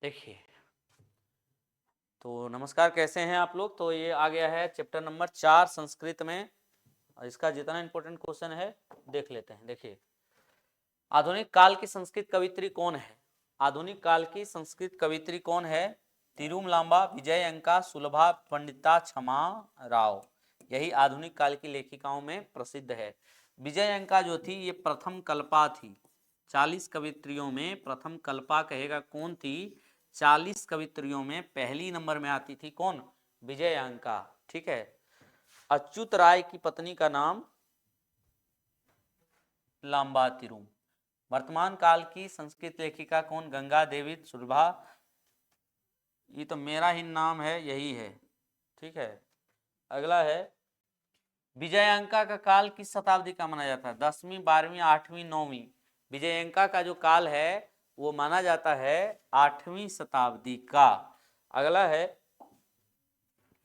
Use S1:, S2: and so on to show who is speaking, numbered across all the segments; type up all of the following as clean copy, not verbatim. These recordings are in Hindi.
S1: देखिए, तो नमस्कार, कैसे हैं आप लोग। तो ये आ गया है चैप्टर नंबर 4 संस्कृत में, और इसका जितना इंपॉर्टेंट क्वेश्चन है देख लेते हैं। देखिए, आधुनिक काल की संस्कृत कवित्री कौन है। आधुनिक काल की संस्कृत कवित्री कौन है। तिरुमलांबा, विजयंका, सुलभा, पंडिता, क्षमा राव, यही आधुनिक काल की लेखिकाओं में प्रसिद्ध है। विजयंका जो थी ये प्रथम कल्पा थी। 40 कवित्रियों में प्रथम कल्पा कहेगा कौन थी। 40 कवित्रियों में पहली नंबर में आती थी कौन, विजयंका। ठीक है। अच्युत राय की पत्नी का नाम लांबा तिरुम। वर्तमान काल की संस्कृत लेखिका कौन, गंगा देवी सुलभा। ये तो मेरा ही नाम है, यही है। ठीक है। अगला है, विजयंका का काल किस शताब्दी का माना जाता है। 10वीं, 12वीं, 8वीं, 9वीं। विजयंका का जो काल है वो माना जाता है 8वीं शताब्दी का। अगला है,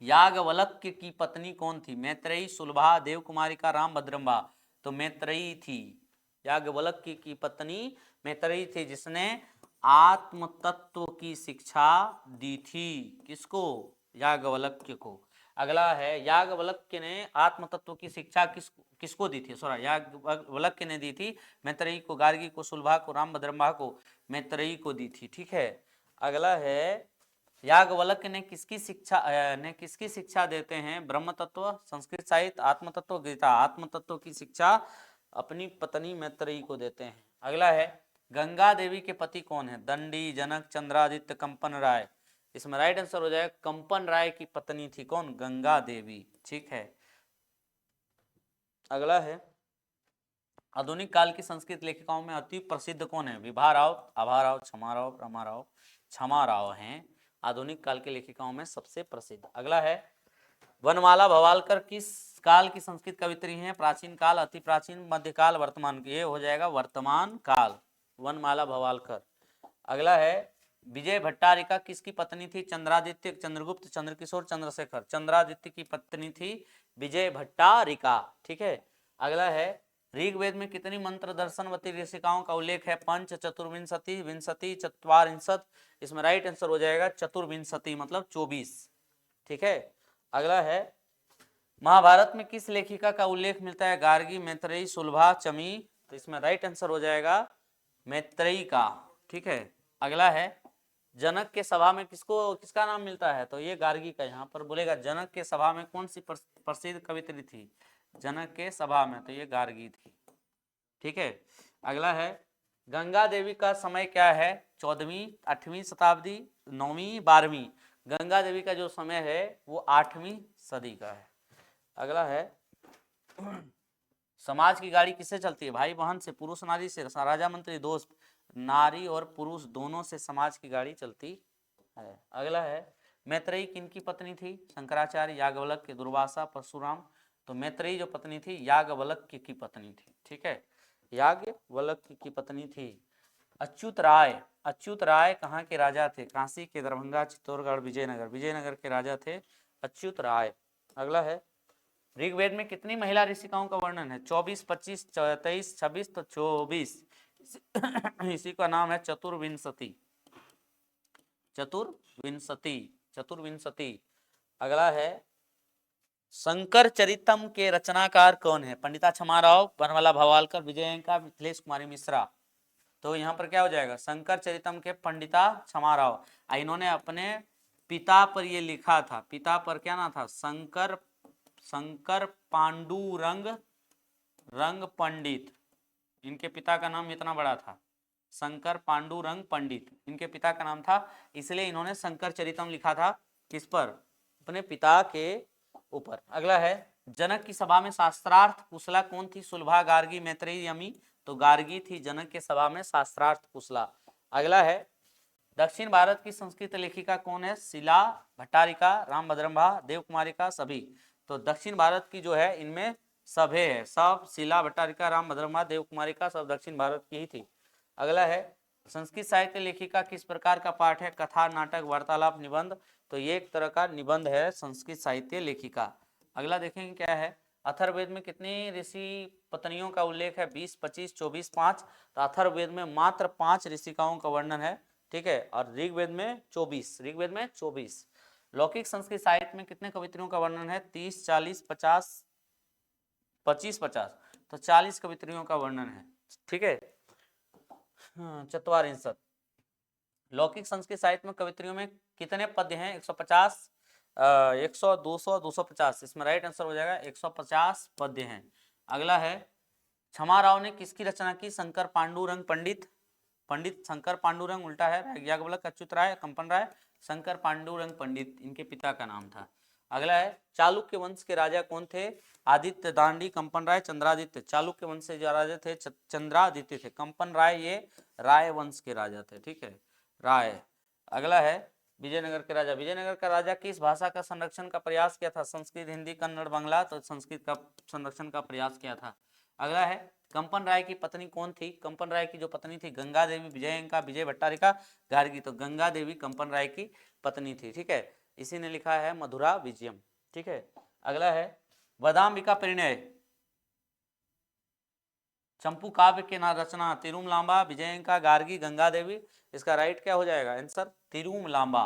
S1: याज्ञवल्क्य की पत्नी कौन थी। मैत्रेयी, सुलभा, देवकुमारिका, राम भद्रम्बा। तो मैत्रेयी थी। याज्ञवल्क्य की पत्नी मैत्रेयी थी, जिसने आत्म तत्व की शिक्षा दी थी। किसको, याज्ञवल्क्य को। अगला है, याज्ञवल्क्य ने आत्म तत्व की शिक्षा किसको दी थी। सॉरी, याज्ञवल्क्य ने दी थी मैत्रेयी को, गार्गी को, सुलभा को, राम भद्रम्बा को, मैत्रेयी को दी थी। ठीक है। अगला है, याज्ञवल्क्य ने किसकी शिक्षा देते हैं। ब्रह्म तत्व, संस्कृत साहित्य, आत्म तत्व, गीता। आत्म तत्व की शिक्षा अपनी पत्नी मैत्रेयी को देते हैं। अगला है, गंगा देवी के पति कौन है। दंडी, जनक, चंद्रादित्य, कंपन राय। इसमें राइट आंसर हो जाएगा कंपन राय की पत्नी थी कौन, गंगा देवी। ठीक है। अगला है, आधुनिक काल की संस्कृत लेखिकाओं में अति प्रसिद्ध कौन है। विभा राव, आभा राव, क्षमा राव, रमा राव। क्षमा राव हैं आधुनिक काल की लेखिकाओं में सबसे प्रसिद्ध। अगला है, वनमाला भवालकर किस काल की संस्कृत कवित्री हैं। प्राचीन काल, अति प्राचीन, मध्यकाल, वर्तमान। ये हो जाएगा वर्तमान काल, वनमाला भवालकर। अगला है, विजय भट्टारिका किसकी पत्नी थी। चंद्रादित्य, चंद्रगुप्त, चंद्रकिशोर, चंद्रशेखर। चंद्रादित्य की पत्नी थी विजय भट्टारिका। ठीक है। अगला है, ऋग्वेद में कितनी मंत्र दर्शनवती ऋषिकाओं का उल्लेख है। पंच, चतुर्विंशति, विंशति, चत्वारिंशत। इसमें राइट आंसर हो जाएगा चतुर्विंशति, मतलब 24। ठीक है। अगला है, महाभारत में किस लेखिका का उल्लेख मिलता है। गार्गी, मैत्रेयी, सुलभा, चमी। तो इसमें राइट आंसर हो जाएगा मैत्रेयी का। ठीक है। अगला है, जनक के सभा में किसका नाम मिलता है। तो ये गार्गी का। यहाँ पर बोलेगा जनक के सभा में कौन सी प्रसिद्ध कवित्री थी। जनक के सभा में, तो ये गार्गी थी। ठीक है। अगला है, गंगा देवी का समय क्या है। 14वीं, 8वीं शताब्दी, 9वीं, 12वीं। गंगा देवी का जो समय है वो 8वीं सदी का है। अगला है, समाज की गाड़ी किससे चलती है। भाई बहन से, पुरुष नारी से, राजा मंत्री दोस्त। नारी और पुरुष दोनों से समाज की गाड़ी चलती है। अगला है, मैत्रेयी किनकी पत्नी थी। शंकराचार्य, याज्ञवल्क्य, दुर्वासा, परशुराम। तो मैत्रेयी जो पत्नी थी याज्ञवल्क्य की पत्नी थी। ठीक है, याज्ञवल्क्य की पत्नी थी। अच्युत राय, अच्युत राय कहाँ के राजा थे। काशी के, दरभंगा, चित्तौड़गढ़, विजयनगर। विजयनगर के राजा थे अच्युत राय। अगला है, ऋग्वेद में कितनी महिला ऋषिकाओं का वर्णन है। 24, 25, 23, 26। तो 24। इसी का नाम है चतुर्विंशति। चतुर्विंशति, चतुर्विंशति। अगला है, शंकर चरितम के रचनाकार कौन है। पंडिता क्षमा राव, वनमाला भवालकर, विजयंका, मिथिलेश कुमारी मिश्रा। तो यहाँ पर क्या हो जाएगा, शंकर चरितम के पंडिता क्षमा राव। इन्होंने अपने पिता पर ये लिखा था। पिता पर क्या नाम था, शंकर पांडुरंग रंग पंडित। इनके पिता का नाम इतना बड़ा था, शंकर पांडुरंग पंडित इनके पिता का नाम था। इसलिए इन्होंने शंकर चरितम लिखा था। किस पर, अपने पिता के ऊपर। अगला है, जनक की सभा में शास्त्रार्थ कुशला कौन थी। सुलभा, गार्गी, मैत्रेयी, यमी। तो गार्गी थी जनक के सभा में शास्त्रार्थ कुशला। अगला है, दक्षिण भारत की संस्कृत लेखिका कौन है। शिला, भट्टारिका, राम भद्रम्बा, देवकुमारिका, सभी। तो दक्षिण भारत की जो है इनमें सभे है, सब शिला, भट्टारिका, राम भद्रम्बा, देवकुमारिका सब दक्षिण भारत की ही थी। अगला है, संस्कृत साहित्य लेखिका किस प्रकार का पाठ है। कथा, नाटक, वार्तालाप, निबंध। तो ये एक तरह का निबंध है संस्कृत साहित्य लेखिका। अगला देखेंगे क्या है, अथर्ववेद में कितनी ऋषि पत्नियों का उल्लेख है। 20, 25, 24, 5। तो अथर्ववेद में मात्र 5 ऋषिकाओं का वर्णन है। ठीक है, और ऋग्वेद में 24, ऋग्वेद में 24। लौकिक संस्कृत साहित्य में कितने कवित्रियों का वर्णन है? 30, 40, 50, 25, 50, तो 40 कवित्रियों का वर्णन है। ठीक है, चत्वारिंशत्। लौकिक संस्कृत साहित्य में कवित्रियों में कितने पद्य हैं? 150, 100, 200, 250। इसमें राइट आंसर हो जाएगा 150 पद्य हैं। अगला है, क्षमा राव ने किसकी रचना की? शंकर पांडुरंग पंडित, पंडित शंकर पांडुरंग उल्टा है, याज्ञवल्क्य, अच्युत राय, कंपन राय, शंकर पांडुरंग पंडित इनके पिता का नाम था। अगला है, चालुक्य वंश के राजा कौन थे? आदित्य, दांडी, कंपन राय, चंद्रादित्य। चालुक्य वंश से जो राजा थे चंद्रादित्य थे, कंपन राय ये राय वंश के राजा थे। ठीक है, राय। अगला है, विजयनगर के राजा, विजयनगर का राजा किस भाषा का संरक्षण का प्रयास किया था? संस्कृत, हिंदी, कन्नड़, बांग्ला, तो संस्कृत का संरक्षण का प्रयास किया था। अगला है, कंपन राय की पत्नी कौन थी? कंपन राय की जो पत्नी थी गंगा देवी, विजयंका, विजय भट्टारिका, गार्गी, तो गंगा देवी कंपन राय की पत्नी थी। ठीक है, इसी ने लिखा है मधुरा विजयम। ठीक है, अगला है, वदाम्बिका परिणय चंपू काव्य के ना रचना तिरुमलांबा, विजयंका, गार्गी, गंगा देवी। इसका राइट क्या हो जाएगा आंसर? तिरुमलांबा।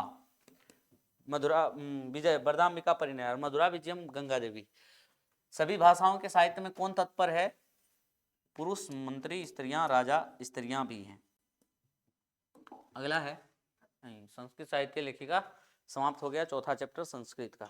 S1: मधुरा विजय वरदाम्बिका परिणय और मधुरा विजयम गंगा देवी। सभी भाषाओं के साहित्य में कौन तत्पर है? पुरुष, मंत्री, स्त्रियां, राजा, स्त्रियां भी हैं। अगला है, नहीं, संस्कृत साहित्य लेखिका समाप्त हो गया, चौथा चैप्टर संस्कृत का।